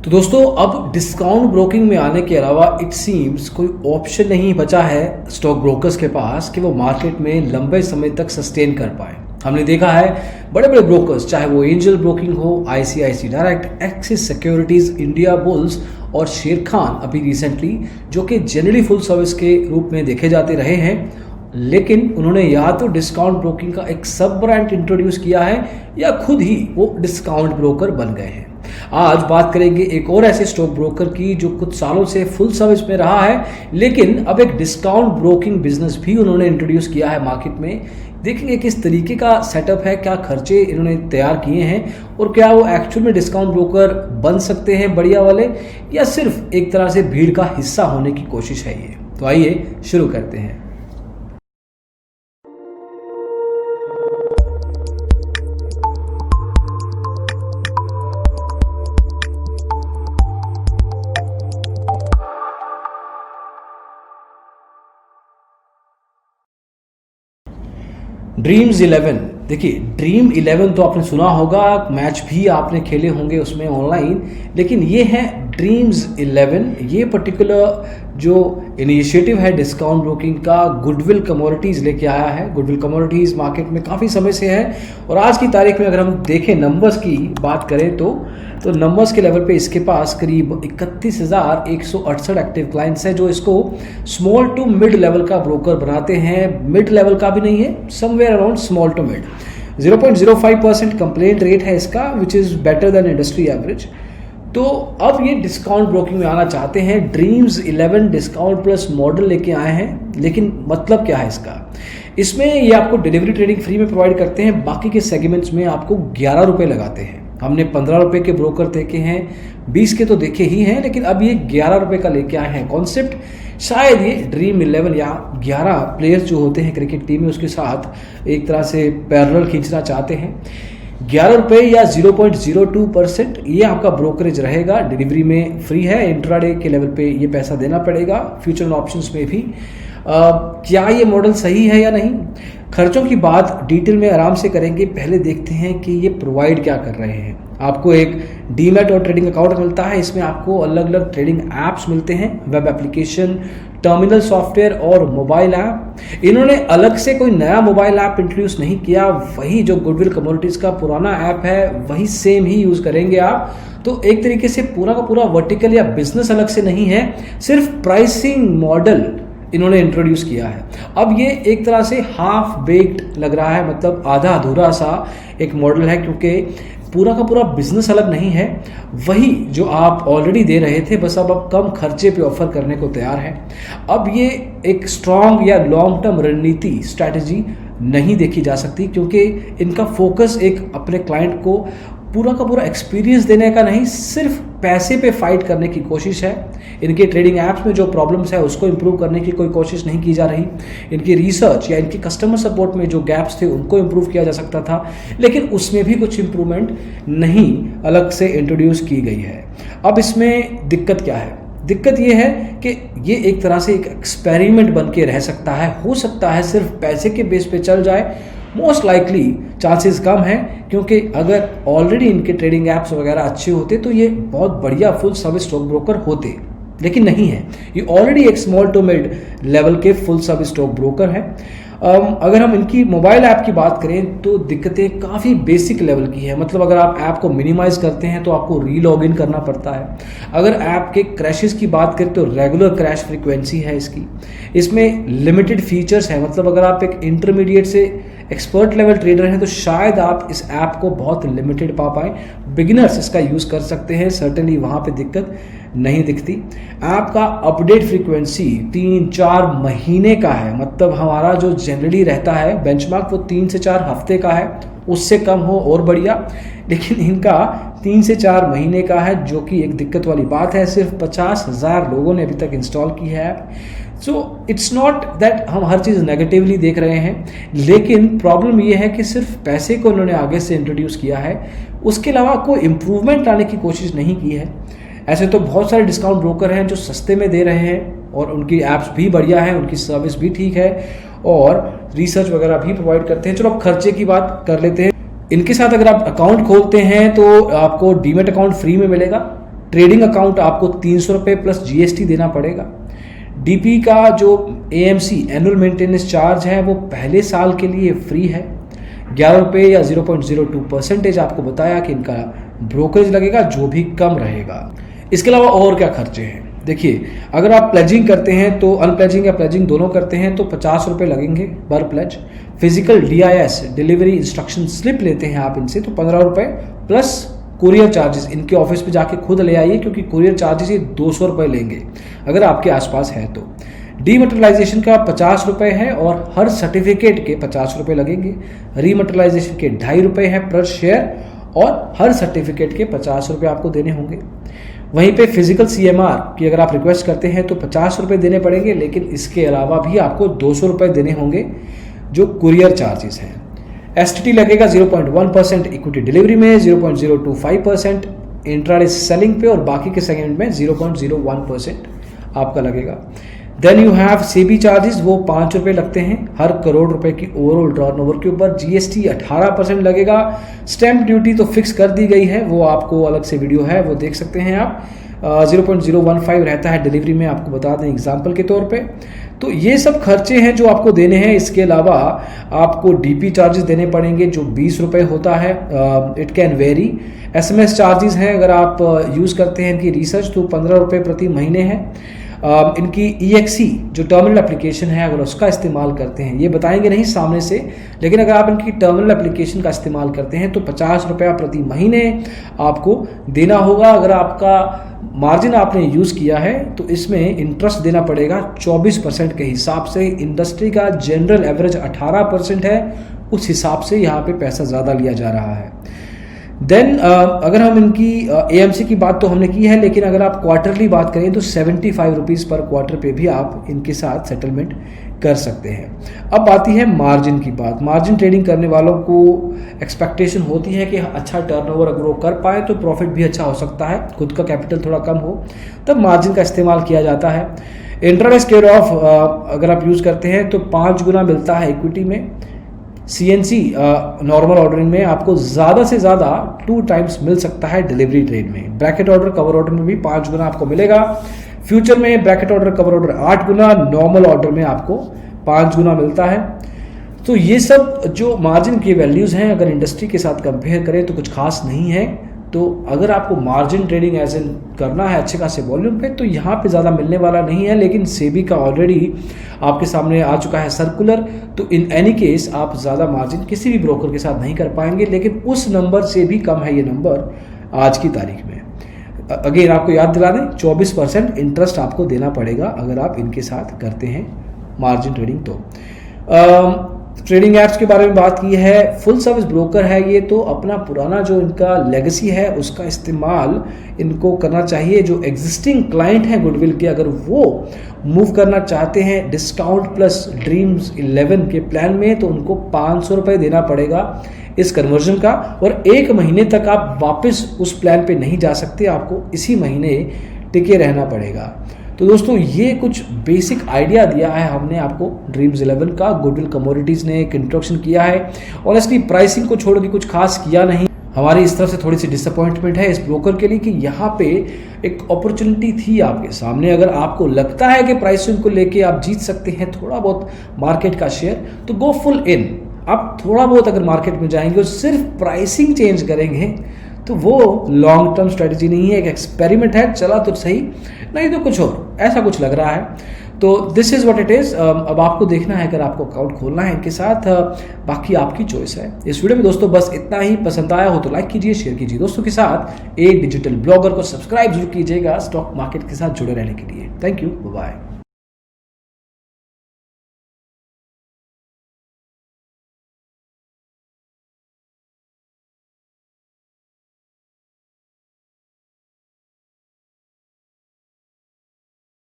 तो दोस्तों अब डिस्काउंट ब्रोकिंग में आने के अलावा इट सीम्स कोई ऑप्शन नहीं बचा है स्टॉक ब्रोकर्स के पास कि वो मार्केट में लंबे समय तक सस्टेन कर पाए। हमने देखा है बड़े बड़े ब्रोकर्स, चाहे वो एंजल ब्रोकिंग हो, ICICI Direct, Axis Securities, Indiabulls और शेर खान अभी रिसेंटली, जो कि जनरली फुल सर्विस के रूप में देखे जाते रहे हैं, लेकिन उन्होंने या तो डिस्काउंट ब्रोकिंग का एक सब ब्रांड इंट्रोड्यूस किया है या खुद ही वो डिस्काउंट ब्रोकर बन गए हैं। आज बात करेंगे एक और ऐसे स्टॉक ब्रोकर की जो कुछ सालों से फुल सर्विस में रहा है, लेकिन अब एक डिस्काउंट ब्रोकिंग बिजनेस भी उन्होंने इंट्रोड्यूस किया है मार्केट में। देखेंगे किस तरीके का सेटअप है, क्या खर्चे इन्होंने तैयार किए हैं और क्या वो एक्चुअल में डिस्काउंट ब्रोकर बन सकते हैं बढ़िया वाले, या सिर्फ एक तरह से भीड़ का हिस्सा होने की कोशिश है ये। तो आइए शुरू करते हैं। ड्रीम्स 11, देखिए ड्रीम 11 तो आपने सुना होगा, मैच भी आपने खेले होंगे उसमें ऑनलाइन, लेकिन ये है ड्रीम्स 11। ये पर्टिकुलर जो इनिशिएटिव है डिस्काउंट ब्रोकिंग का, गुडविल कमोडिटीज़ लेके आया है। गुडविल कमोडिटीज़ मार्केट में काफ़ी समय से है और आज की तारीख में अगर हम देखें, नंबर्स की बात करें तो नंबर्स के लेवल पे इसके पास करीब 31,168 एक्टिव क्लाइंट्स हैं जो इसको स्मॉल टू मिड लेवल का ब्रोकर बनाते हैं। मिड लेवल का भी नहीं है, somewhere around small to mid. 0.05% complaint rate है इसका, which is better than industry average. तो अब ये डिस्काउंट ब्रोकिंग में आना चाहते हैं। ड्रीम्स 11 डिस्काउंट प्लस मॉडल लेके आए हैं, लेकिन मतलब क्या है इसका? इसमें ये आपको डिलीवरी ट्रेडिंग फ्री में प्रोवाइड करते हैं, बाकी के सेगमेंट्स में आपको 11 रुपये लगाते हैं। हमने 15 रुपये के ब्रोकर देखे हैं, 20 के तो देखे ही हैं, लेकिन अब ये 11 रुपये का लेके आए हैं कॉन्सेप्ट। शायद ये ड्रीम 11 या 11 प्लेयर्स जो होते हैं क्रिकेट टीम में, उसके साथ एक तरह से पैरेलल खींचना चाहते हैं। 11 रुपये या 0.02% ये आपका ब्रोकरेज रहेगा। डिलीवरी में फ्री है, इंट्राडे के लेवल पे ये पैसा देना पड़ेगा, फ्यूचर ऑप्शंस में भी। क्या ये मॉडल सही है या नहीं? खर्चों की बात डिटेल में आराम से करेंगे, पहले देखते हैं कि ये प्रोवाइड क्या कर रहे हैं। आपको एक डीमैट और ट्रेडिंग अकाउंट मिलता है, इसमें आपको अलग अलग ट्रेडिंग ऐप्स मिलते हैं, वेब एप्लीकेशन, टर्मिनल सॉफ्टवेयर और मोबाइल ऐप। इन्होंने अलग से कोई नया मोबाइल ऐप इंट्रोड्यूस नहीं किया, वही जो गुडविल कमोडिटीज का पुराना ऐप है वही सेम ही यूज करेंगे आप। तो एक तरीके से पूरा का पूरा वर्टिकल या बिजनेस अलग से नहीं है, सिर्फ प्राइसिंग मॉडल इन्होंने इंट्रोड्यूस किया है। अब ये एक तरह से हाफ बेक्ड लग रहा है, मतलब आधा अधूरा सा एक मॉडल है, क्योंकि पूरा का पूरा बिजनेस अलग नहीं है, वही जो आप ऑलरेडी दे रहे थे, बस अब कम खर्चे पे ऑफर करने को तैयार है। अब ये एक स्ट्रॉन्ग या लॉन्ग टर्म रणनीति स्ट्रैटेजी नहीं देखी जा सकती, क्योंकि इनका फोकस एक अपने क्लाइंट को पूरा का पूरा एक्सपीरियंस देने का नहीं, सिर्फ पैसे पे फाइट करने की कोशिश है। इनके ट्रेडिंग ऐप्स में जो प्रॉब्लम्स है उसको इंप्रूव करने की कोई कोशिश नहीं की जा रही। इनकी रिसर्च या इनकी कस्टमर सपोर्ट में जो गैप्स थे उनको इंप्रूव किया जा सकता था, लेकिन उसमें भी कुछ इंप्रूवमेंट नहीं अलग से इंट्रोड्यूस की गई है। अब इसमें दिक्कत क्या है? दिक्कत ये है कि ये एक तरह से एक एक्सपेरिमेंट बन के रह सकता है। हो सकता है सिर्फ पैसे के बेस पे चल जाए, मोस्ट लाइकली चांसेस कम है, क्योंकि अगर ऑलरेडी इनके ट्रेडिंग ऐप्स वगैरह अच्छे होते तो ये बहुत बढ़िया फुल सर्विस स्टॉक ब्रोकर होते, लेकिन नहीं है। ये ऑलरेडी एक स्मॉल टू मिड लेवल के फुल सर्विस स्टॉक ब्रोकर है। अगर हम इनकी मोबाइल ऐप की बात करें तो दिक्कतें काफ़ी बेसिक लेवल की है, मतलब अगर आप ऐप को मिनिमाइज करते हैं तो आपको री लॉग इन करना पड़ता है। अगर ऐप के क्रैशेस की बात करें तो रेगुलर क्रैश फ्रीक्वेंसी है इसकी। इसमें लिमिटेड फीचर्स है, मतलब अगर आप एक इंटरमीडिएट से एक्सपर्ट लेवल ट्रेडर हैं तो शायद आप इस ऐप को बहुत लिमिटेड पा पाएँ। बिगिनर्स इसका यूज़ कर सकते हैं, सर्टेनली वहाँ पे दिक्कत नहीं दिखती। ऐप का अपडेट फ्रीक्वेंसी 3-4 महीने का है, मतलब हमारा जो जनरली रहता है बेंचमार्क वो 3 से 4 हफ्ते का है, उससे कम हो और बढ़िया, लेकिन इनका 3 से 4 महीने का है, जो कि एक दिक्कत वाली बात है। सिर्फ 50,000 लोगों ने अभी तक इंस्टॉल की है app. So it's not that हम हर चीज़ नेगेटिवली देख रहे हैं, लेकिन प्रॉब्लम ये है कि सिर्फ पैसे को उन्होंने आगे से इंट्रोड्यूस किया है, उसके अलावा कोई इम्प्रूवमेंट लाने की कोशिश नहीं की है। ऐसे तो बहुत सारे डिस्काउंट ब्रोकर हैं जो सस्ते में दे रहे हैं और उनकी ऐप्स भी बढ़िया है, उनकी सर्विस भी ठीक है और रिसर्च वगैरह भी प्रोवाइड करते हैं। चलो अब खर्चे की बात कर लेते हैं। इनके साथ अगर आप अकाउंट खोलते हैं तो आपको डीमेट अकाउंट फ्री में मिलेगा, ट्रेडिंग अकाउंट आपको 300 रुपये प्लस GST देना पड़ेगा। DP का जो AMC एनुअल मेंटेनेंस चार्ज है वो पहले साल के लिए फ्री है, 11 रुपये या 0.02% आपको बताया कि इनका ब्रोकरेज लगेगा, जो भी कम रहेगा। इसके अलावा और क्या खर्चे हैं, देखिए अगर आप प्लेजिंग करते हैं तो अनप्लेजिंग या प्लेजिंग दोनों करते हैं तो 50 रुपये लगेंगे पर pledge. Physical DIS delivery instruction slip लेते हैं आप इनसे तो 15 रुपये प्लस कुरियर चार्जेस, इनके ऑफिस पे जाके खुद ले आइए क्योंकि कुरियर चार्जेस ये 200 रुपये लेंगे अगर आपके आसपास है तो। डीमटेरियलाइजेशन का 50 रुपये है और हर सर्टिफिकेट के 50 रुपये लगेंगे। रीमटेरियलाइजेशन के 2.5 रुपये है पर शेयर और हर सर्टिफिकेट के 50 रुपये आपको देने होंगे। वहीं पे फिजिकल CMR की अगर आप रिक्वेस्ट करते हैं तो 50 रुपये देने पड़ेंगे, लेकिन इसके अलावा भी आपको 200 रुपये देने होंगे जो कुरियर चार्जेस हैं। STT लगेगा 0.1% इक्विटी डिलीवरी में, 0.025% इंट्राडे सेलिंग पे और बाकी के सेगमेंट में 0.01% आपका लगेगा। Then you have SEBI charges, वो 5 रुपये लगते हैं हर करोड़ रुपए की ओवरऑल टर्नओवर के ऊपर। GST 18% लगेगा। स्टैंप ड्यूटी तो फिक्स कर दी गई है, वो आपको अलग से वीडियो है वो देख सकते हैं आप। 0.015 रहता है डिलीवरी में, आपको बता दें एग्जाम्पल के तौर पे। तो ये सब खर्चे हैं जो आपको देने हैं। इसके अलावा आपको DP चार्जेस देने पड़ेंगे जो 20 रुपये होता है, it can very. SMS charges हैं अगर आप यूज़ करते हैं इनकी रिसर्च तो 15 रुपये प्रति महीने है। इनकी EXE जो टर्मिनल एप्लीकेशन है अगर उसका इस्तेमाल करते हैं, ये बताएंगे नहीं सामने से, लेकिन अगर आप इनकी टर्मिनल एप्लीकेशन का इस्तेमाल करते हैं तो 50 रुपया प्रति महीने आपको देना होगा। अगर आपका मार्जिन आपने यूज़ किया है तो इसमें इंटरेस्ट देना पड़ेगा 24% के हिसाब से। इंडस्ट्री का जनरल एवरेज 18% है, उस हिसाब से यहाँ पे पैसा ज़्यादा लिया जा रहा है। देन अगर हम इनकी AMC की बात तो हमने की है, लेकिन अगर आप क्वार्टरली बात करें तो 75 रुपीज़ पर क्वार्टर पे भी आप इनके साथ सेटलमेंट कर सकते हैं। अब आती है मार्जिन की बात। मार्जिन ट्रेडिंग करने वालों को एक्सपेक्टेशन होती है कि अच्छा टर्नओवर अगर वो कर पाए तो प्रॉफिट भी अच्छा हो सकता है, खुद का कैपिटल थोड़ा कम हो तब मार्जिन का इस्तेमाल किया जाता है। इंट्राडे स्क्वेयर ऑफ अगर आप यूज़ करते हैं तो 5 गुना मिलता है इक्विटी में। CNC नॉर्मल ऑर्डरिंग में आपको ज़्यादा से ज़्यादा 2 टाइम्स मिल सकता है डिलीवरी ट्रेड में। ब्रैकेट ऑर्डर कवर ऑर्डर में भी 5 गुना आपको मिलेगा। फ्यूचर में ब्रैकेट ऑर्डर कवर ऑर्डर 8 गुना, नॉर्मल ऑर्डर में आपको 5 गुना मिलता है। तो ये सब जो मार्जिन की वैल्यूज़ हैं अगर इंडस्ट्री के साथ कंपेयर करें तो कुछ खास नहीं है। तो अगर आपको मार्जिन ट्रेडिंग एज इन करना है अच्छे खासे वॉल्यूम पे तो यहाँ पे ज़्यादा मिलने वाला नहीं है, लेकिन सेबी का ऑलरेडी आपके सामने आ चुका है सर्कुलर। तो इन एनी केस आप ज़्यादा मार्जिन किसी भी ब्रोकर के साथ नहीं कर पाएंगे, लेकिन उस नंबर से भी कम है ये नंबर आज की तारीख में। अगेन आपको याद दिला दें 24% इंटरेस्ट आपको देना पड़ेगा अगर आप इनके साथ करते हैं मार्जिन ट्रेडिंग। तो ट्रेडिंग ऐप्स के बारे में बात की है, फुल सर्विस ब्रोकर है ये, तो अपना पुराना जो इनका लेगेसी है उसका इस्तेमाल इनको करना चाहिए। जो एग्जिस्टिंग क्लाइंट हैं गुडविल के, अगर वो मूव करना चाहते हैं डिस्काउंट प्लस ड्रीम्स 11 के प्लान में तो उनको 500 रुपये देना पड़ेगा इस कन्वर्जन का, और 1 महीने तक आप वापस उस प्लान पे नहीं जा सकते, आपको इसी महीने टिके रहना पड़ेगा। तो दोस्तों ये कुछ बेसिक आइडिया दिया है हमने आपको ड्रीम्स 11 का। गुडविल कमोडिटीज़ ने एक इंट्रोडक्शन किया है। ऑनेस्टली प्राइसिंग को छोड़ के कुछ खास किया नहीं। हमारी इस तरफ से थोड़ी सी डिसअपॉइंटमेंट है इस ब्रोकर के लिए कि यहाँ पे एक अपॉर्चुनिटी थी आपके सामने। अगर आपको लगता है कि प्राइसिंग को लेके आप जीत सकते हैं थोड़ा बहुत मार्केट का शेयर तो गो फुल इन। आप थोड़ा बहुत अगर मार्केट में जाएंगे और सिर्फ प्राइसिंग चेंज करेंगे तो वो लॉन्ग टर्म स्ट्रेटजी नहीं है, एक एक्सपेरिमेंट है। चला तो सही, नहीं तो कुछ और ऐसा कुछ लग रहा है। तो this is what it is. अब आपको देखना है अगर आपको अकाउंट खोलना है इनके साथ, बाकी आपकी चॉइस है। इस वीडियो में दोस्तों बस इतना ही। पसंद आया हो तो लाइक कीजिए, शेयर कीजिए दोस्तों के साथ। एक डिजिटल ब्लॉगर को सब्सक्राइब जरूर कीजिएगा स्टॉक मार्केट के साथ जुड़े रहने के लिए। Thank you, bye.